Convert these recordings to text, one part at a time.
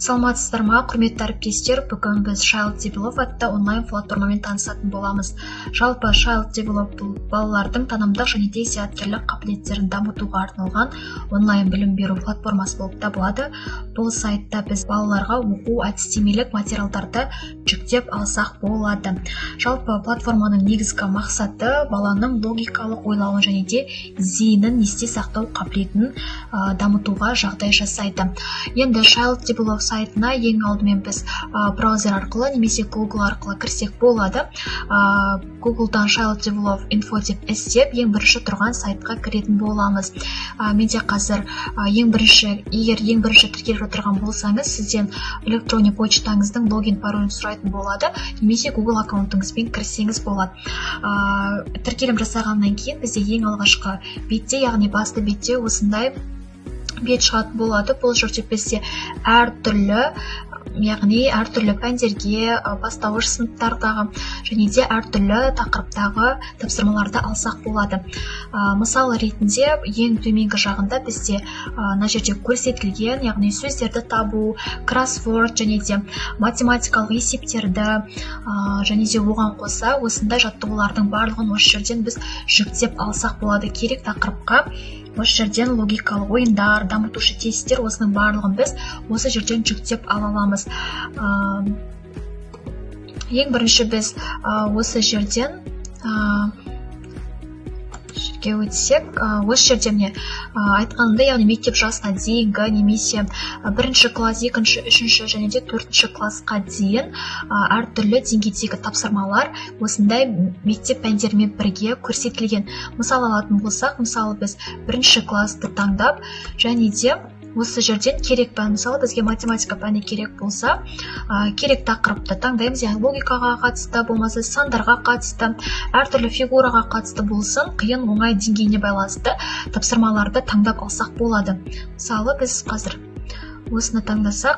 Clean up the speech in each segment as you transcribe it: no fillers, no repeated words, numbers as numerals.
Саламатсыздар ма, құрметті әріптестер, бүгін біз Child Develop атты онлайн платформамен танысатын боламыз. Жалпы Child Develop балалардың танымдық және де зияткерлік қабілеттерін дамытуға арналған онлайн білім беру платформасы болып табылады. Бұл сайтта біз балаларға оқу әдістемелік материалдарды жүктеп алсақ болады. Жалпы платформаның негізгі мақсаты баланың логикалық ойлауын және де зейінін есте сақтау қабілетін дамытуға жағдай жасайды. Енді Child Develop сайтына ең алдымен біз браузер арқылы немесе Google арқылы кірсек болады. Google'дан Child Develop Info деп іздеп, ең бірінші тұрған сайтқа кіретін боламыз. Менде қазір егер ең бірінші тіркеліп отырған болсаңыз, сізден электрондық почтаңыздың логин паролін сұрайтын болады, немесе Google аккаунтыңызбен кірсеңіз болады. Тіркелім жасағаннан кейін бізде ең алғашқы бетте, яғни басты бетте осындай бет шығатын болады. Бұл жерде бізде әртүрлі пәндерге, бастауыш сыныптардағы және де әртүрлі тақырыптағы тапсырмаларды алсақ болады. Мысалы ретінде ең төменгі жағында бізде мына жерде көрсетілген, яғни сөздерді табу, кроссворд және де математикалық есептерді және де оған қоса осындай жаттығулардың барлығын осы жерден біз жүктеп алсақ болады. Керек тақырыпқа осы жерден логикалық ойындар, дамытушы тесттер, осының барлығын біз осы жерден жүктеп ала аламыз. Ең бірінші біз осы жерден өтсек, осы жерде міне айтқанымда, яғни мектеп жасына дейінгі немесе бірінші класс, екінші, үшінші және де төртінші классқа дейін әртүрлі деңгейдегі тапсырмалар осындай мектеп пәндерімен бірге көрсетілген. Мысал алатын болсақ, мысалы біз бірінші классты таңдап және де осы жерден керек пән, мысалы бізге математика пәні керек болса, керек тақырыпты таңдаймыз, яғни логикаға қатысты, болмаса сандарға қатысты, әртүрлі фигураға қатысты болсын, қиын оңай деңгейіне байланысты тапсырмаларды таңдап алсақ болады. Мысалы біз қазір осыны таңдасақ,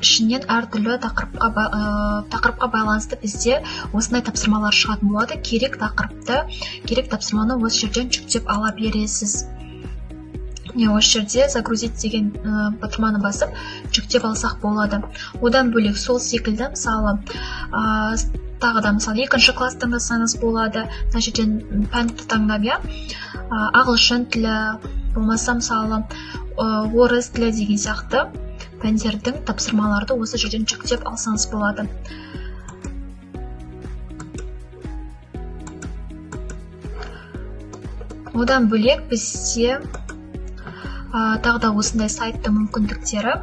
ішінен әртүрлі тақырыпқа байланысты бізде осындай тапсырмалар шығатын болады. Керек тақырыпты, керек тапсырманы осы жерден жүктеп ала бересіз. Осы жерде загрузить деген батырманы басып жүктеп алсақ болады. Одан бөлек сол секілді, мысалы екінші класс таңдасаңыз болады. Мына жерден пәнді таңдап, ағылшын тілі, болмаса мысалы орыс тілі деген сияқты пәндердің тапсырмаларды осы жерден жүктеп алсаңыз болады. Одан бөлек бізде тағы да осындай сайттың мүмкіндіктері,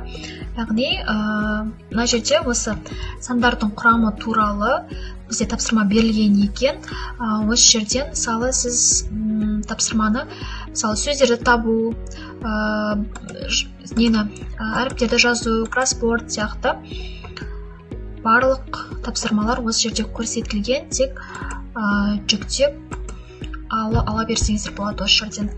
яғни мына жерде осы сандардың құрамы туралы бізде тапсырма берілген екен. Осы жерден мысалы сіз тапсырманы, мысалы сөздерді табу, әріптерді жазу, кроссворд сияқты барлық тапсырмалар осы жерде көрсетілген, тек жүктеп ала берсеңіздер болады осы жерден.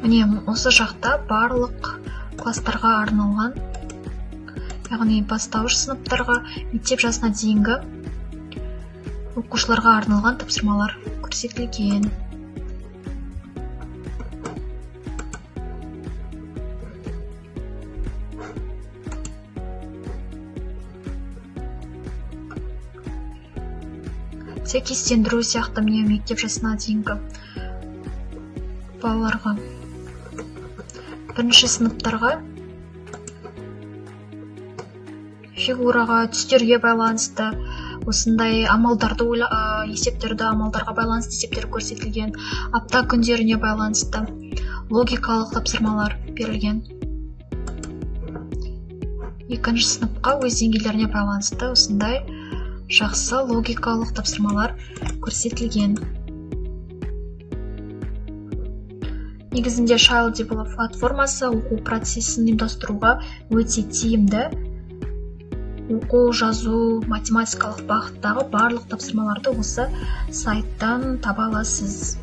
Міне осы жақта барлық класстарға арналған, яғни бастауыш сыныптарға, мектеп жасына дейінгі оқушыларға арналған тапсырмалар көрсетілген. Сәйкестендіру сияқты міне мектеп жасына дейінгі балаларға, бірінші сыныптарға, фигураға, түстерге байланысты осындай амалдарды, амалдарға байланысты есептер көрсетілген, апта күндеріне байланысты логикалық тапсырмалар берілген. Екінші сыныпқа өз деңгейлеріне байланысты осындай жақсы логикалық тапсырмалар көрсетілген. Негізінде Child Develop платформасы оқу процесін ұйымдастыруға өте тиімді. Оқу, жазу, математикалық бағыттағы барлық тапсырмаларды осы сайттан таба аласыз.